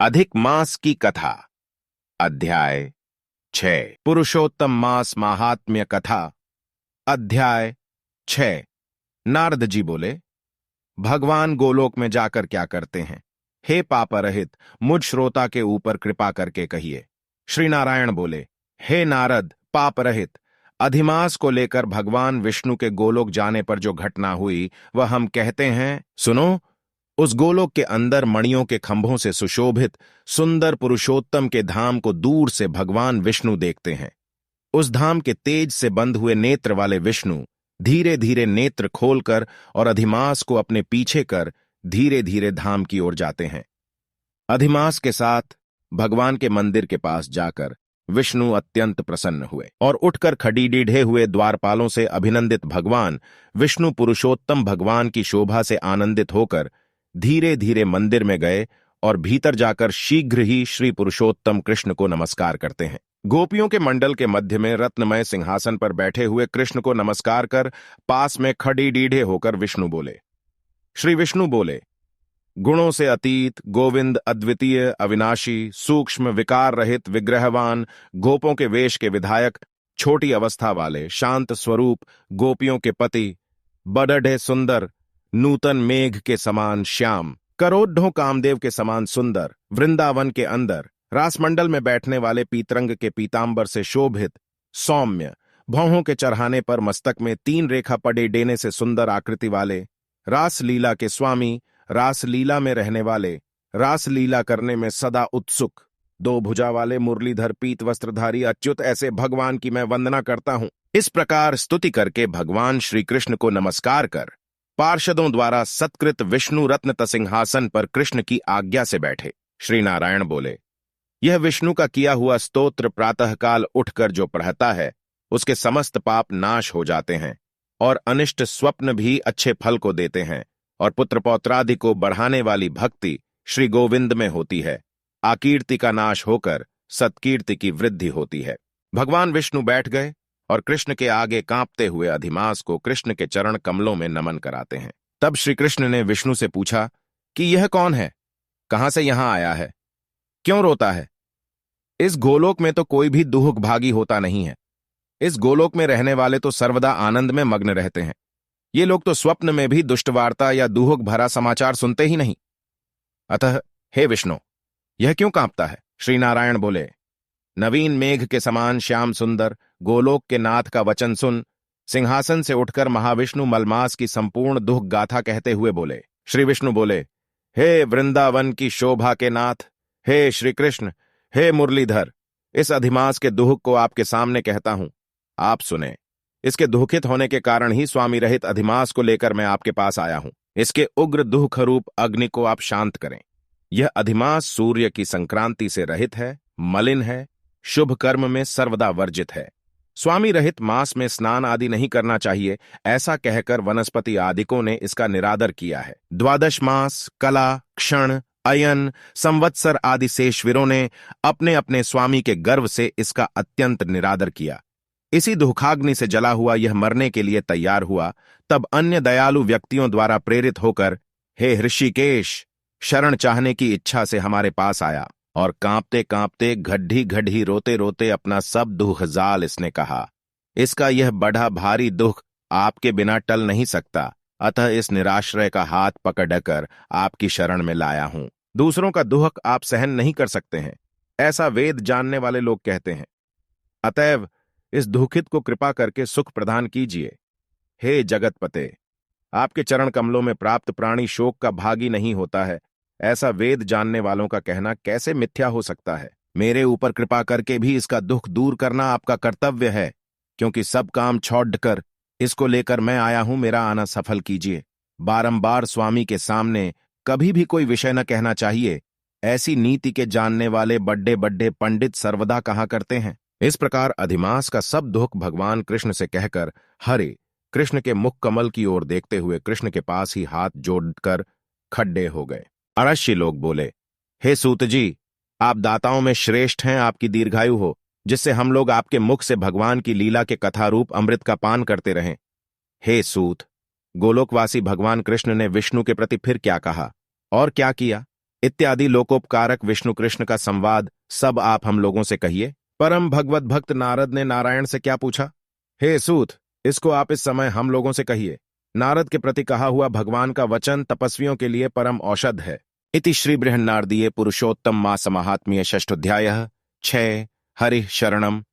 अधिक मास की कथा। अध्याय 6। पुरुषोत्तम मास महात्म्य कथा। अध्याय 6। नारद जी बोले, भगवान गोलोक में जाकर क्या करते हैं? हे पापरहित, मुझ श्रोता के ऊपर कृपा करके कहिए। श्री नारायण बोले, हे नारद पापरहित, अधिमास को लेकर भगवान विष्णु के गोलोक जाने पर जो घटना हुई वह हम कहते हैं, सुनो। उस गोलोक के अंदर मणियों के खंभों से सुशोभित सुंदर पुरुषोत्तम के धाम को दूर से भगवान विष्णु देखते हैं। उस धाम के तेज से बंद हुए नेत्र वाले विष्णु धीरे धीरे नेत्र खोलकर और अधिमास को अपने पीछे कर धीरे धीरे धाम की ओर जाते हैं। अधिमास के साथ भगवान के मंदिर के पास जाकर विष्णु अत्यंत प्रसन्न हुए और उठकर खड़ीडीढ़े हुए द्वारपालों से अभिनंदित भगवान विष्णु पुरुषोत्तम भगवान की शोभा से आनंदित होकर धीरे धीरे मंदिर में गए और भीतर जाकर शीघ्र ही श्री पुरुषोत्तम कृष्ण को नमस्कार करते हैं। गोपियों के मंडल के मध्य में रत्नमय सिंहासन पर बैठे हुए कृष्ण को नमस्कार कर पास में खड़ीडीढ़े होकर विष्णु बोले। श्री विष्णु बोले, गुणों से अतीत, गोविंद अद्वितीय, अविनाशी, सूक्ष्म, विकार रहित, विग्रहवान, गोपों के वेश के विधायक, छोटी अवस्था वाले, शांत स्वरूप, गोपियों के पति, बड़ढ़े सुंदर, नूतन मेघ के समान श्याम, करोड़ों कामदेव के समान सुंदर, वृंदावन के अंदर रासमंडल में बैठने वाले पीतरंग के पीतांबर से शोभित, सौम्य, भौहों के चढ़ाने पर मस्तक में 3 रेखा पड़े डेने से सुंदर आकृति वाले, रासलीला के स्वामी, रासलीला में रहने वाले, रासलीला करने में सदा उत्सुक, 2 भुजा वाले मुरलीधर पीत वस्त्रधारी अच्युत ऐसे भगवान की मैं वंदना करता हूं। इस प्रकार स्तुति करके भगवान श्री कृष्ण को नमस्कार कर पार्षदों द्वारा सत्कृत विष्णु रत्न सिंहासन पर कृष्ण की आज्ञा से बैठे। श्री नारायण बोले, यह विष्णु का किया हुआ स्तोत्र प्रातःकाल उठकर जो पढ़ता है उसके समस्त पाप नाश हो जाते हैं और अनिष्ट स्वप्न भी अच्छे फल को देते हैं और पुत्र पौत्रादि को बढ़ाने वाली भक्ति श्री गोविंद में होती है। आकीर्ति का नाश होकर सत्कीर्ति की वृद्धि होती है। भगवान विष्णु बैठ गए और कृष्ण के आगे कांपते हुए अधिमास को कृष्ण के चरण कमलों में नमन कराते हैं। तब श्री कृष्ण ने विष्णु से पूछा कि यह कौन है, कहां से यहां आया है, क्यों रोता है? इस गोलोक में तो कोई भी दुहुक भागी होता नहीं है। इस गोलोक में रहने वाले तो सर्वदा आनंद में मग्न रहते हैं। ये लोग तो स्वप्न में भी दुष्टवार्ता या दुहुक भरा समाचार सुनते ही नहीं। अतः हे विष्णु, यह क्यों कांपता है? श्री नारायण बोले, नवीन मेघ के समान श्याम सुंदर गोलोक के नाथ का वचन सुन। सिंहासन से उठकर महाविष्णु मलमास की संपूर्ण दुख गाथा कहते हुए बोले। श्री विष्णु बोले, हे वृंदावन की शोभा के नाथ, हे श्री कृष्ण, हे मुरलीधर, इस अधिमास के दुख को आपके सामने कहता हूं, आप सुने। इसके दुखित होने के कारण ही स्वामी रहित अधिमास को लेकर मैं आपके पास आया हूं। इसके उग्र दुख रूप अग्नि को आप शांत करें। यह अधिमास सूर्य की संक्रांति से रहित है, मलिन है, शुभ कर्म में सर्वदा वर्जित है। स्वामी रहित मास में स्नान आदि नहीं करना चाहिए, ऐसा कहकर वनस्पति आदिकों ने इसका निरादर किया है। 12 मास, कला, क्षण, अयन, संवत्सर आदि शेषवीरों ने अपने अपने स्वामी के गर्व से इसका अत्यंत निरादर किया। इसी दुखाग्नि से जला हुआ यह मरने के लिए तैयार हुआ। तब अन्य दयालु व्यक्तियों द्वारा प्रेरित होकर हे ऋषिकेश, शरण चाहने की इच्छा से हमारे पास आया और कांपते कांपते गड्ढी गड्ढी रोते रोते अपना सब दुख जाल इसने कहा। इसका यह बड़ा भारी दुख आपके बिना टल नहीं सकता, अतः इस निराश्रय का हाथ पकड़कर आपकी शरण में लाया हूं। दूसरों का दुख आप सहन नहीं कर सकते हैं, ऐसा वेद जानने वाले लोग कहते हैं। अतएव इस दुखित को कृपा करके सुख प्रदान कीजिए। हे जगतपते, आपके चरण कमलों में प्राप्त प्राणी शोक का भागी नहीं होता है, ऐसा वेद जानने वालों का कहना कैसे मिथ्या हो सकता है? मेरे ऊपर कृपा करके भी इसका दुख दूर करना आपका कर्तव्य है, क्योंकि सब काम छोड़कर इसको लेकर मैं आया हूं। मेरा आना सफल कीजिए। बारंबार स्वामी के सामने कभी भी कोई विषय न कहना चाहिए, ऐसी नीति के जानने वाले बड्डे बड्डे पंडित सर्वदा कहा करते हैं। इस प्रकार अधिमास का सब दुख भगवान कृष्ण से कहकर हरे कृष्ण के मुख कमल की ओर देखते हुए कृष्ण के पास ही हाथ जोड़कर खड्डे हो गए। अरश्य लोग बोले, हे सूत जी, आप दाताओं में श्रेष्ठ हैं, आपकी दीर्घायु हो, जिससे हम लोग आपके मुख से भगवान की लीला के कथारूप अमृत का पान करते रहें। हे सूत, गोलोकवासी भगवान कृष्ण ने विष्णु के प्रति फिर क्या कहा और क्या किया, इत्यादि लोकोपकारक विष्णु कृष्ण का संवाद सब आप हम लोगों से कहिए। परम भगवत भक्त नारद ने नारायण से क्या पूछा? हे सूत, इसको आप इस समय हम लोगों से कहिए। नारद के प्रति कहा हुआ भगवान का वचन तपस्वियों के लिए परम औषध है। इति श्री बृहन्नारदीय पुरुषोत्तम मास महात्म्य षष्ठोध्याय 6 हरि शरणम